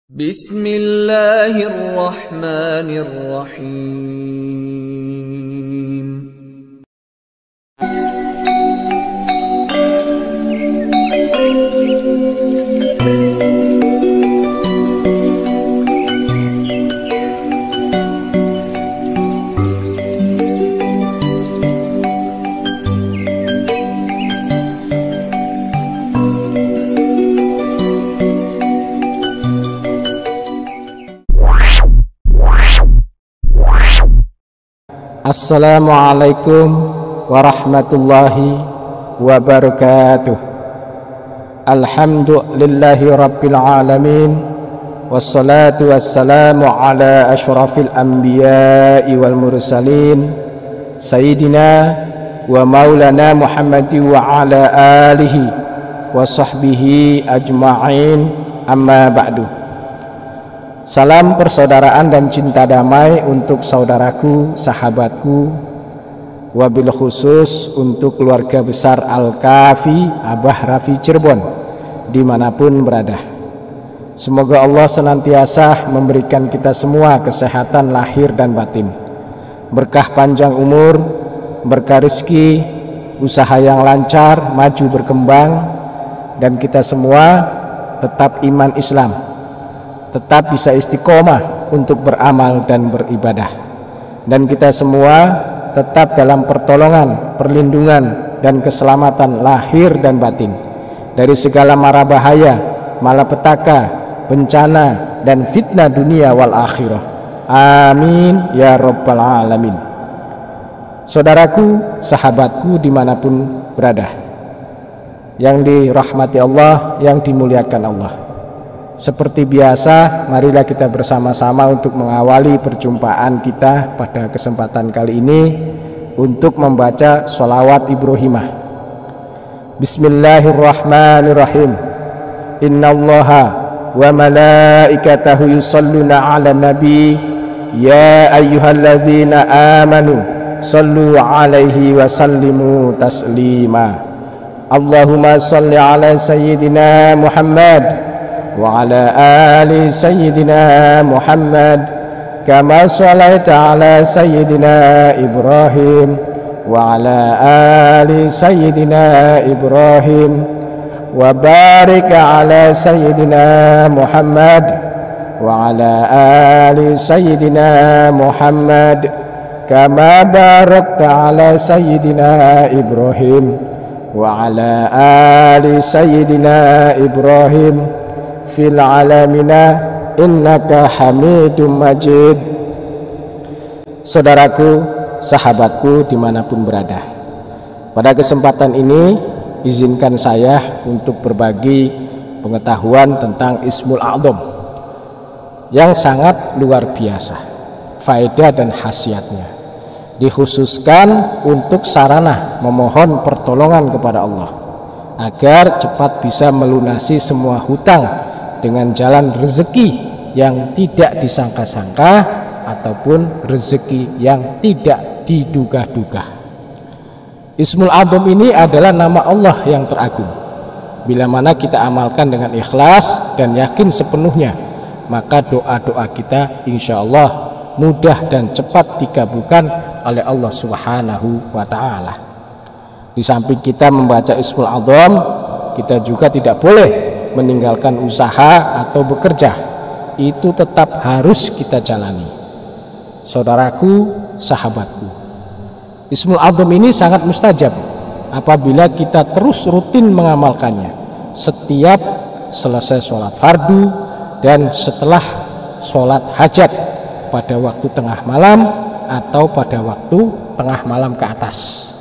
Bismillahirrahmanirrahim. Assalamualaikum warahmatullahi wabarakatuh. Alhamdulillahi rabbil alamin, wassalatu wassalamu ala ashrafil anbiya'i wal mursalin, sayyidina wa maulana Muhammadin wa ala alihi wa sahbihi ajma'in, amma ba'du. Salam persaudaraan dan cinta damai untuk saudaraku, sahabatku, wabil khusus untuk keluarga besar Al-Kafi Abah Rafi Cirebon dimanapun berada. Semoga Allah senantiasa memberikan kita semua kesehatan lahir dan batin, berkah panjang umur, berkah rezeki, usaha yang lancar, maju berkembang, dan kita semua tetap iman Islam, tetap bisa istiqomah untuk beramal dan beribadah, dan kita semua tetap dalam pertolongan, perlindungan, dan keselamatan lahir dan batin dari segala mara bahaya, malapetaka, bencana, dan fitnah dunia wal akhirah. Amin ya rabbal alamin. Saudaraku, sahabatku dimanapun berada, yang dirahmati Allah, yang dimuliakan Allah, seperti biasa, marilah kita bersama-sama untuk mengawali perjumpaan kita pada kesempatan kali ini untuk membaca sholawat Ibrahimah. Bismillahirrahmanirrahim. Innallaha wa malaikatahu yusalluna ala nabi, ya ayyuhalladzina amanu sallu alaihi wa sallimu taslima. Allahumma salli ala sayyidina Muhammad wa ala ali sayyidina Muhammad kama shalaita ala sayyidina Ibrahim wa ala ali sayyidina Ibrahim wa barik ala sayyidina Muhammad wa ala ali sayyidina Muhammad kama barakta ala sayyidina Ibrahim wa ala ali sayyidina Ibrahim fil alamina innaka hamidum majid. Saudaraku, sahabatku dimanapun berada, pada kesempatan ini izinkan saya untuk berbagi pengetahuan tentang Ismul A'zam yang sangat luar biasa faedah dan khasiatnya, dikhususkan untuk sarana memohon pertolongan kepada Allah agar cepat bisa melunasi semua hutang dengan jalan rezeki yang tidak disangka-sangka ataupun rezeki yang tidak diduga-duga. Ismul A'zam ini adalah nama Allah yang teragung. Bila mana kita amalkan dengan ikhlas dan yakin sepenuhnya, maka doa-doa kita insya Allah mudah dan cepat dikabulkan oleh Allah Subhanahu wa ta'ala. Di samping kita membaca Ismul A'zam, kita juga tidak boleh meninggalkan usaha atau bekerja. Itu tetap harus kita jalani. Saudaraku, sahabatku, Ismul A'zam ini sangat mustajab apabila kita terus rutin mengamalkannya setiap selesai sholat fardu dan setelah sholat hajat pada waktu tengah malam atau pada waktu tengah malam ke atas.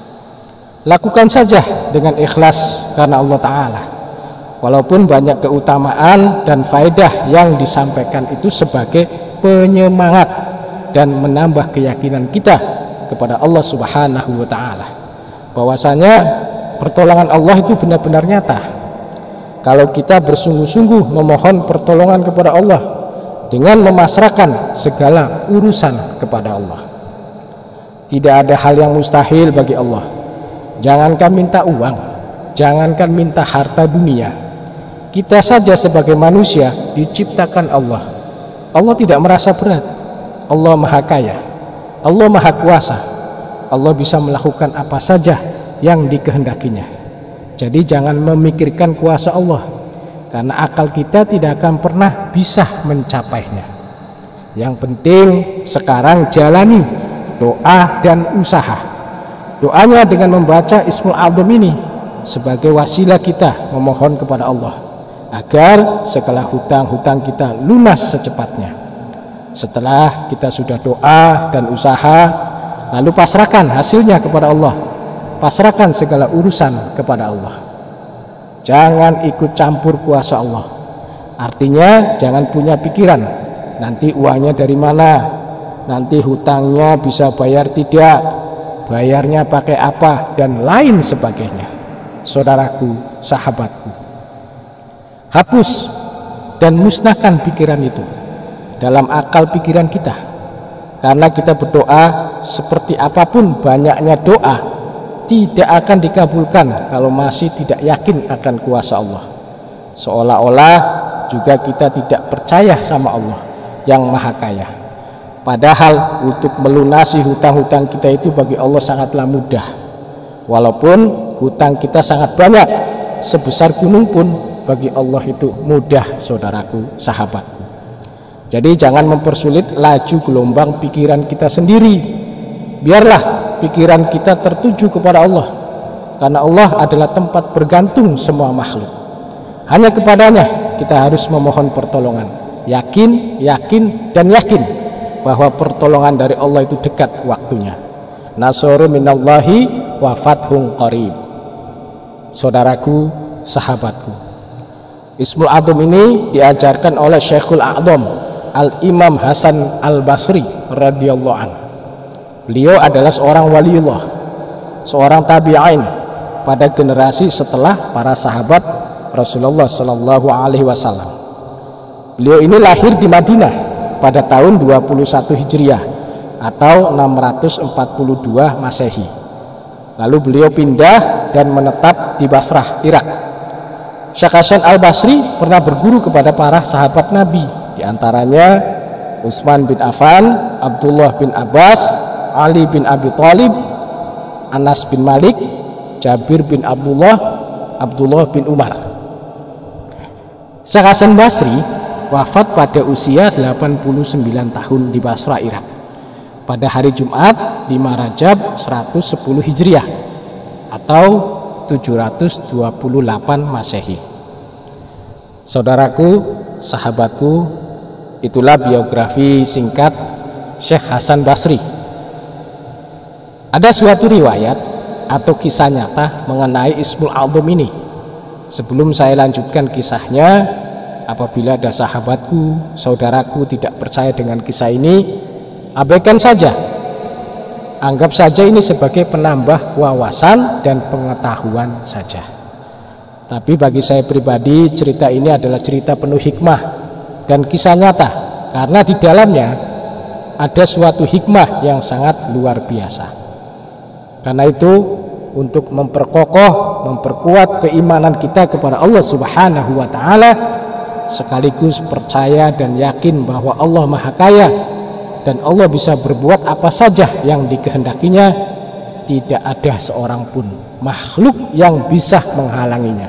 Lakukan saja dengan ikhlas karena Allah Ta'ala. Walaupun banyak keutamaan dan faedah yang disampaikan itu sebagai penyemangat dan menambah keyakinan kita kepada Allah Subhanahu wa ta'ala, bahwasanya pertolongan Allah itu benar-benar nyata. Kalau kita bersungguh-sungguh memohon pertolongan kepada Allah dengan memasrahkan segala urusan kepada Allah, tidak ada hal yang mustahil bagi Allah. Jangankan minta uang, jangankan minta harta dunia, Kita saja sebagai manusia diciptakan Allah. Allah tidak merasa berat. Allah Maha Kaya, Allah Maha Kuasa. Allah bisa melakukan apa saja yang dikehendakinya. Jadi jangan memikirkan kuasa Allah, karena akal kita tidak akan pernah bisa mencapainya. Yang penting sekarang jalani doa dan usaha. Doanya dengan membaca Ismul A'zam ini sebagai wasilah kita memohon kepada Allah agar segala hutang-hutang kita lunas secepatnya. Setelah kita sudah doa dan usaha, lalu pasrahkan hasilnya kepada Allah. Pasrahkan segala urusan kepada Allah. Jangan ikut campur kuasa Allah. Artinya jangan punya pikiran nanti uangnya dari mana, nanti hutangnya bisa bayar tidak, bayarnya pakai apa, dan lain sebagainya. Saudaraku, sahabatku, hapus dan musnahkan pikiran itu dalam akal pikiran kita. Karena kita berdoa seperti apapun banyaknya doa, tidak akan dikabulkan kalau masih tidak yakin akan kuasa Allah. Seolah-olah juga kita tidak percaya sama Allah yang Maha Kaya. Padahal untuk melunasi hutang-hutang kita itu bagi Allah sangatlah mudah. Walaupun hutang kita sangat banyak, sebesar gunung pun bagi Allah itu mudah, saudaraku, sahabatku. Jadi jangan mempersulit laju gelombang pikiran kita sendiri. Biarlah pikiran kita tertuju kepada Allah, karena Allah adalah tempat bergantung semua makhluk. Hanya kepadanya kita harus memohon pertolongan. Yakin, yakin, dan yakin bahwa pertolongan dari Allah itu dekat waktunya. Nasru minallahi wa fathun qarib. Saudaraku, sahabatku, Ismul A'zam ini diajarkan oleh Syekhul A'zam Al-Imam Hasan Al-Basri radhiyallahu anhu. Beliau adalah seorang waliullah, seorang tabi'in pada generasi setelah para sahabat Rasulullah sallallahu alaihi wasallam. Beliau ini lahir di Madinah pada tahun 21 Hijriah atau 642 Masehi. Lalu beliau pindah dan menetap di Basrah, Irak. Syekh Hasan Al-Basri pernah berguru kepada para sahabat Nabi, di antaranya Utsman bin Affan, Abdullah bin Abbas, Ali bin Abi Thalib, Anas bin Malik, Jabir bin Abdullah, Abdullah bin Umar. Syekh Hasan Basri wafat pada usia 89 tahun di Basrah, Irak, pada hari Jumat 5 Rajab 110 Hijriah atau 728 Masehi. Saudaraku, sahabatku, itulah biografi singkat Syekh Hasan Basri. Ada suatu riwayat atau kisah nyata mengenai Ismul A'zam ini. Sebelum saya lanjutkan kisahnya, apabila ada sahabatku, saudaraku tidak percaya dengan kisah ini, abaikan saja. Anggap saja ini sebagai penambah wawasan dan pengetahuan saja. Tapi bagi saya pribadi, cerita ini adalah cerita penuh hikmah dan kisah nyata, karena di dalamnya ada suatu hikmah yang sangat luar biasa. Karena itu, untuk memperkokoh, memperkuat keimanan kita kepada Allah Subhanahu wa Ta'ala, sekaligus percaya dan yakin bahwa Allah Maha Kaya dan Allah bisa berbuat apa saja yang dikehendakinya, tidak ada seorang pun makhluk yang bisa menghalanginya.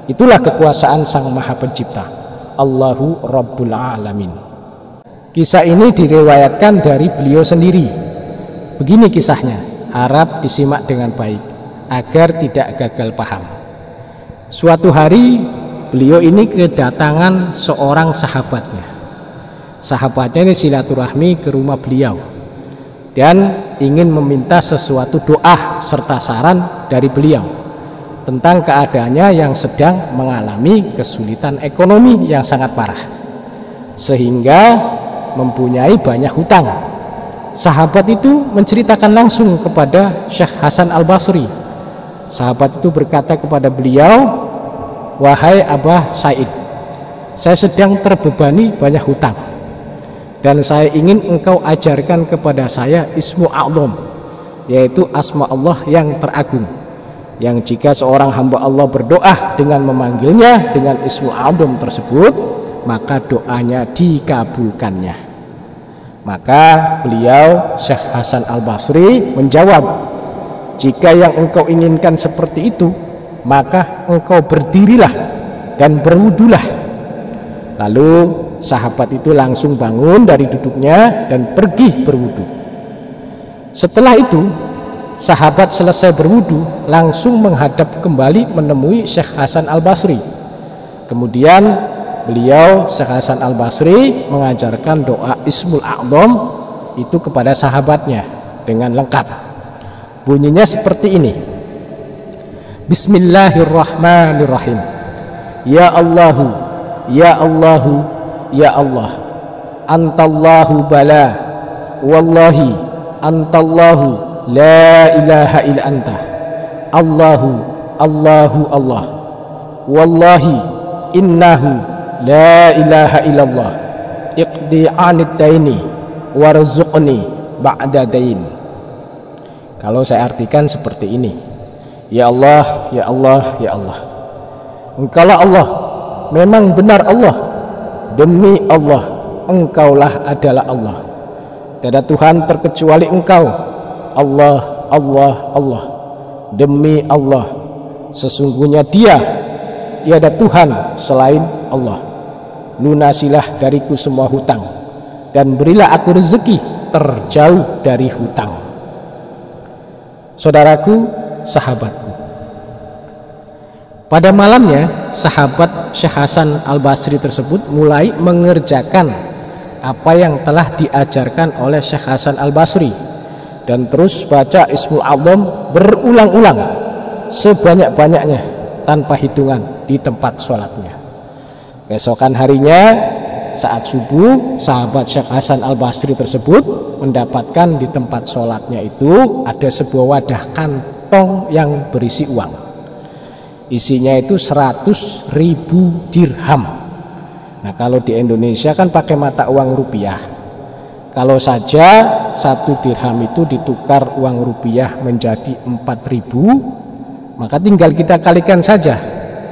Itulah kekuasaan Sang Maha Pencipta, Allahu Rabbul Alamin. Kisah ini diriwayatkan dari beliau sendiri. Begini kisahnya, harap disimak dengan baik agar tidak gagal paham. Suatu hari beliau ini kedatangan seorang sahabatnya. Sahabatnya ini silaturahmi ke rumah beliau dan ingin meminta sesuatu doa serta saran dari beliau tentang keadaannya yang sedang mengalami kesulitan ekonomi yang sangat parah, sehingga mempunyai banyak hutang. Sahabat itu menceritakan langsung kepada Syekh Hasan Al-Basri. Sahabat itu berkata kepada beliau, "Wahai Abah Said, saya sedang terbebani banyak hutang, dan saya ingin engkau ajarkan kepada saya Ismul A'zam, yaitu asma Allah yang teragung. yang jika seorang hamba Allah berdoa dengan memanggilnya dengan Ismul A'dzam tersebut, maka doanya dikabulkannya. Maka beliau Syekh Hasan Al-Basri menjawab, jika yang engkau inginkan seperti itu, maka engkau berdirilah dan berwudulah. Lalu sahabat itu langsung bangun dari duduknya dan pergi berwudu. Setelah itu sahabat selesai berwudu langsung menghadap kembali menemui Syekh Hasan Al-Basri. Kemudian beliau Syekh Hasan Al-Basri mengajarkan doa Ismul A'dzam itu kepada sahabatnya dengan lengkap. Bunyinya seperti ini. Bismillahirrahmanirrahim. Ya Allahu, ya Allahu, ya Allah. Antallahu bala, wallahi antallahu la ilaha illa anta. Allahu, Allahu Allah. Wallahi innahu la ilaha illallah. Iqdi 'anid daini warzuqni ba'da dain. Kalau saya artikan seperti ini. Ya Allah, ya Allah, ya Allah. Engkaulah Allah, memang benar Allah. Demi Allah, engkaulah adalah Allah. Tiada Tuhan terkecuali engkau. Allah, Allah, Allah. Demi Allah, sesungguhnya Dia tiada Tuhan selain Allah. Lunasilah dariku semua hutang, dan berilah aku rezeki terjauh dari hutang. Saudaraku, sahabatku, pada malamnya sahabat Syekh Hasan Al-Basri tersebut mulai mengerjakan apa yang telah diajarkan oleh Syekh Hasan Al-Basri dan terus baca Ismul A'dzam berulang-ulang sebanyak-banyaknya tanpa hitungan di tempat sholatnya. Keesokan harinya saat subuh, sahabat Syekh Hasan Al-Basri tersebut mendapatkan di tempat sholatnya itu ada sebuah wadah kantong yang berisi uang. Isinya itu 100.000 dirham. Nah, kalau di Indonesia kan pakai mata uang rupiah. Kalau saja 1 dirham itu ditukar uang rupiah menjadi 4.000, maka tinggal kita kalikan saja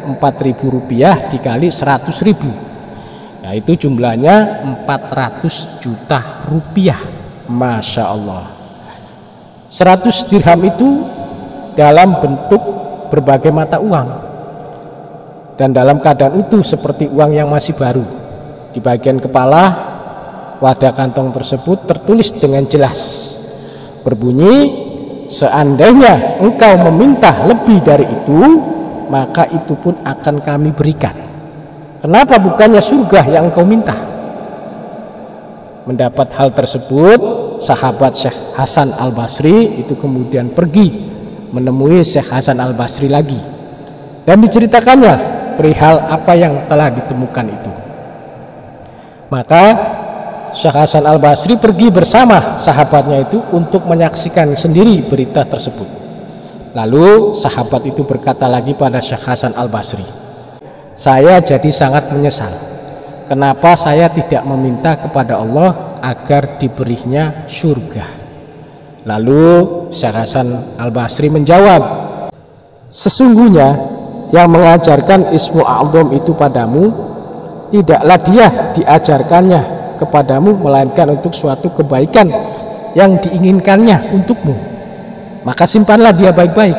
4.000 rupiah dikali 100.000. Nah, itu jumlahnya 400 juta rupiah. Masya Allah. 100 dirham itu dalam bentuk berbagai mata uang dan dalam keadaan utuh seperti uang yang masih baru. Di bagian kepala wadah kantong tersebut tertulis dengan jelas, berbunyi, seandainya engkau meminta lebih dari itu, maka itu pun akan kami berikan. Kenapa bukannya surga yang engkau minta? Mendapat hal tersebut, sahabat Syekh Hasan Al-Basri itu kemudian pergi menemui Syekh Hasan Al-Basri lagi dan diceritakannya perihal apa yang telah ditemukan itu. Maka Syekh Hasan Al-Basri pergi bersama sahabatnya itu untuk menyaksikan sendiri berita tersebut. Lalu sahabat itu berkata lagi pada Syekh Hasan Al-Basri, saya jadi sangat menyesal. Kenapa saya tidak meminta kepada Allah agar diberinya surga? Lalu Syekh Hasan Al-Basri menjawab, sesungguhnya yang mengajarkan Ismul A'dzam itu padamu, tidaklah dia diajarkannya kepadamu melainkan untuk suatu kebaikan yang diinginkannya untukmu. Maka simpanlah dia baik-baik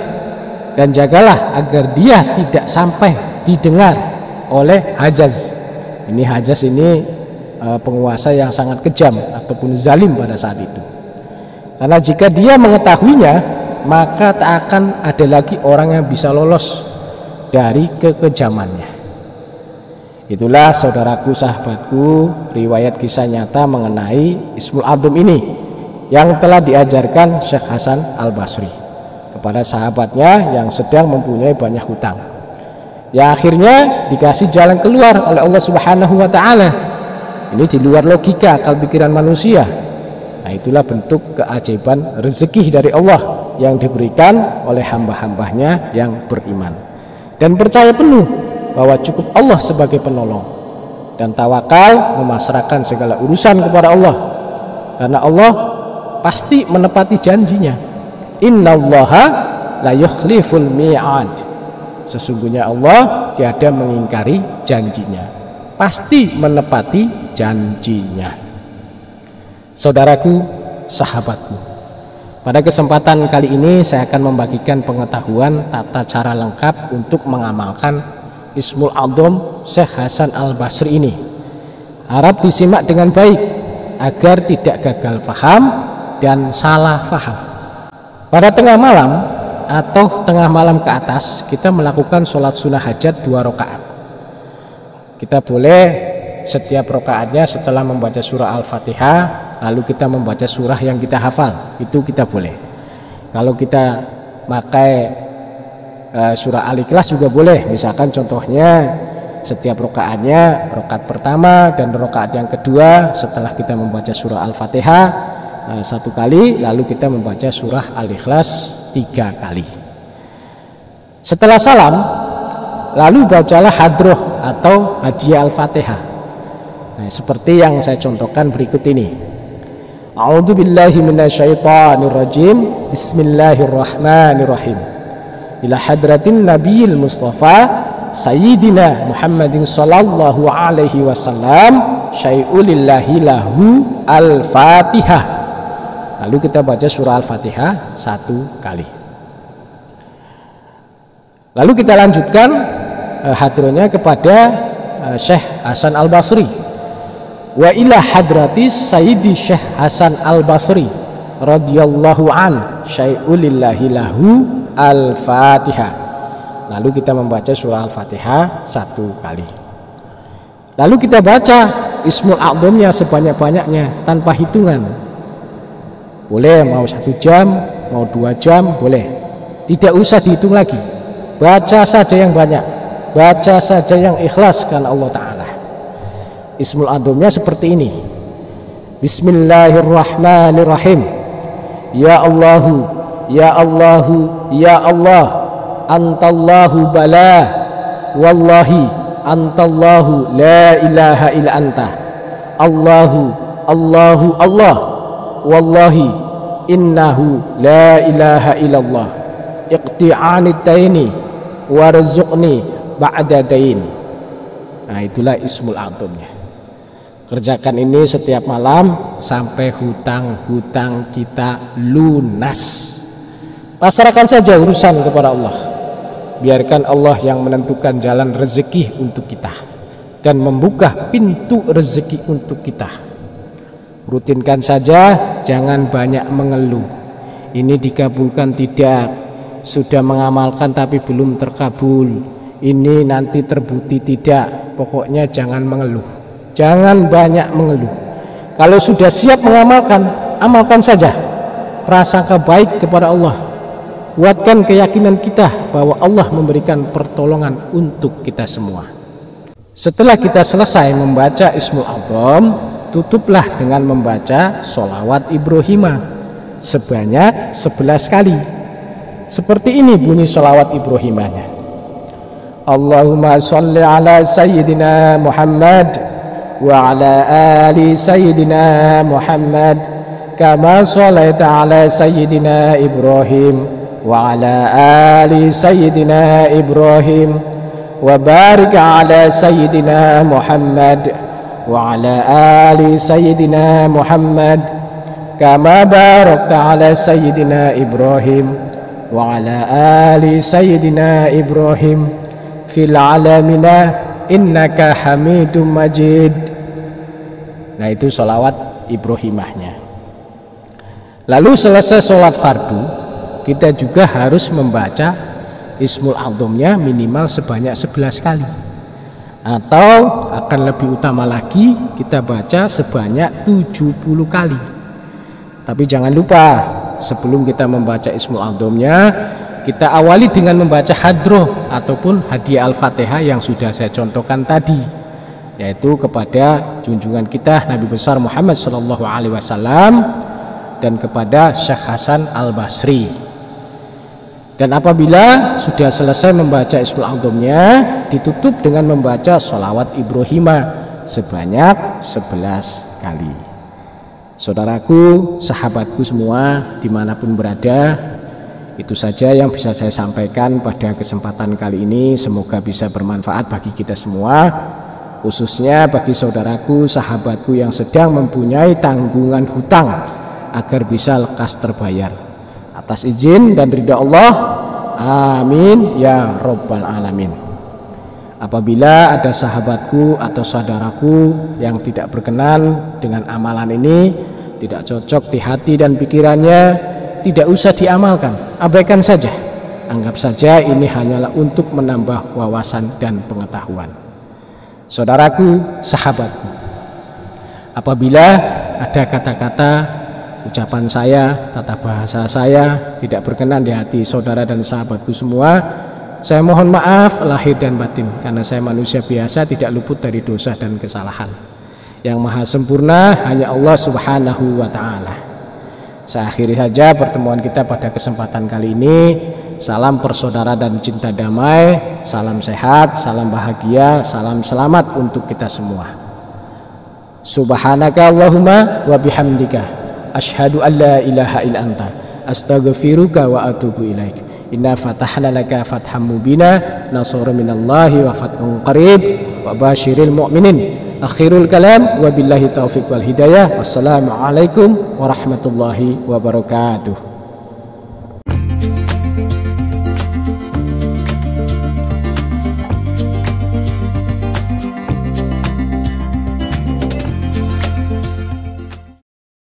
dan jagalah agar dia tidak sampai didengar oleh Hajjaj. Ini Hajjaj ini penguasa yang sangat kejam ataupun zalim pada saat itu. Karena jika dia mengetahuinya, maka tak akan ada lagi orang yang bisa lolos dari kekejamannya. Itulah saudaraku, sahabatku, riwayat kisah nyata mengenai Ismul A'dzam ini yang telah diajarkan Syekh Hasan Al-Basri kepada sahabatnya yang sedang mempunyai banyak hutang. Ya, akhirnya dikasih jalan keluar oleh Allah Subhanahu wa Ta'ala. Ini di luar logika akal pikiran manusia. Nah, itulah bentuk keajaiban rezeki dari Allah yang diberikan oleh hamba-hambanya yang beriman dan percaya penuh bahwa cukup Allah sebagai penolong dan tawakal memasrahkan segala urusan kepada Allah, karena Allah pasti menepati janjinya. Innallaha la yukhliful mi'ad. Sesungguhnya Allah tiada mengingkari janjinya, pasti menepati janjinya. Saudaraku, sahabatku, pada kesempatan kali ini saya akan membagikan pengetahuan tata cara lengkap untuk mengamalkan Ismul A'dham Syekh Hasan Al-Basri ini. Harap disimak dengan baik agar tidak gagal paham dan salah paham. Pada tengah malam atau tengah malam ke atas kita melakukan sholat sunnah hajat 2 rakaat. Kita boleh setiap rakaatnya setelah membaca surah Al-Fatihah lalu kita membaca surah yang kita hafal, itu kita boleh. Kalau kita pakai surah Al-Ikhlas juga boleh. Misalkan contohnya setiap rakaatnya, rakaat pertama dan rakaat yang kedua setelah kita membaca surah Al-Fatihah 1 kali, lalu kita membaca surah Al-Ikhlas 3 kali. Setelah salam lalu bacalah hadroh atau hadiah Al-Fatihah. Nah, seperti yang saya contohkan berikut ini. A'udzubillahi minasyaitonirrajim. Bismillahirrahmanirrahim. Ila hadratin Nabiyil Mustafa Sayyidina Muhammadin sallallahu alaihi wasallam syai'ulillahi lahu Al-Fatihah. Lalu kita baca surah Al-Fatihah 1 kali. Lalu kita lanjutkan hadronya kepada Syekh Hasan Al-Basri. Wa ila hadratis Sayyidi Syekh Hasan Al-Basri radhiyallahu an syai'ulillahi lahu Al-Fatihah. Lalu kita membaca surah Al-Fatihah 1 kali. Lalu kita baca Ismul A'dhamnya sebanyak-banyaknya tanpa hitungan. Boleh mau 1 jam, mau 2 jam, boleh. Tidak usah dihitung lagi. Baca saja yang banyak, baca saja yang ikhlas karena Allah Ta'ala. Ismul A'dhamnya seperti ini. Bismillahirrahmanirrahim. Ya Allahu, ya Allahu, ya Allah, antallahu bala, wallahi antallahu la ilaha illa anta, Allahu, Allahu Allah, wallahi innahu la ilaha illallah, iqti'anid daini warzuqni ba'da dain. Nah, itulah Ismul A'dhamnya. Kerjakan ini setiap malam sampai hutang-hutang kita lunas. Pasrahkan saja urusan kepada Allah. Biarkan Allah yang menentukan jalan rezeki untuk kita dan membuka pintu rezeki untuk kita. Rutinkan saja, jangan banyak mengeluh. Ini dikabulkan tidak, sudah mengamalkan tapi belum terkabul, ini nanti terbukti tidak. Pokoknya jangan mengeluh, jangan banyak mengeluh. Kalau sudah siap mengamalkan, amalkan saja. Prasangka baik kepada Allah. Kuatkan keyakinan kita bahwa Allah memberikan pertolongan untuk kita semua. Setelah kita selesai membaca Ismul A'dham, tutuplah dengan membaca sholawat Ibrahimah sebanyak 11 kali. Seperti ini bunyi sholawat Ibrahimahnya. Allahumma sholli ala Sayyidina Muhammad wa ala ali Sayyidina Muhammad kama sholaita ala Sayyidina Ibrahim wa ala ali Sayyidina Ibrahim wa barik ala Sayyidina Muhammad wa ala ali Sayyidina Muhammad kama barakta ala Sayyidina Ibrahim wa ala ali Sayyidina Ibrahim fil alamina innaka Hamidum Majid. Nah, itu sholawat Ibrahimahnya. Lalu selesai sholat fardu, kita juga harus membaca Ismul A'dhamnya minimal sebanyak 11 kali. Atau akan lebih utama lagi, kita baca sebanyak 70 kali. Tapi jangan lupa, sebelum kita membaca Ismul A'dhamnya, kita awali dengan membaca hadroh ataupun hadiah Al-Fatihah yang sudah saya contohkan tadi, yaitu kepada junjungan kita Nabi besar Muhammad SAW dan kepada Syekh Hasan Al-Basri. Dan apabila sudah selesai membaca Ismul A'dhamnya, ditutup dengan membaca sholawat Ibrahimah sebanyak 11 kali. Saudaraku, sahabatku semua dimanapun berada, Itu saja yang bisa saya sampaikan pada kesempatan kali ini. Semoga bisa bermanfaat bagi kita semua, khususnya bagi saudaraku, sahabatku yang sedang mempunyai tanggungan hutang agar bisa lekas terbayar. Atas izin dan ridha Allah, amin ya robbal alamin. Apabila ada sahabatku atau saudaraku yang tidak berkenan dengan amalan ini, tidak cocok di hati dan pikirannya, tidak usah diamalkan, abaikan saja. Anggap saja ini hanyalah untuk menambah wawasan dan pengetahuan. Saudaraku, sahabatku, apabila ada kata-kata, ucapan saya, tata bahasa saya tidak berkenan di hati saudara dan sahabatku semua, saya mohon maaf lahir dan batin, karena saya manusia biasa, tidak luput dari dosa dan kesalahan. Yang maha sempurna hanya Allah Subhanahu wa ta'ala. Saya akhiri saja pertemuan kita pada kesempatan kali ini. Salam persaudaraan dan cinta damai, salam sehat, salam bahagia, salam selamat untuk kita semua. Subhanaka Allahumma wa bihamdika asyhadu an la ilaha illa anta astaghfiruka wa atubu ilaik. Inna fatahna laka fatham mubina, nasrun minallahi wa fathun qarib wa basyiril mu'minin. Akhirul kalam, wabillahi taufiq wal hidayah. Wassalamualaikum warahmatullahi wabarakatuh.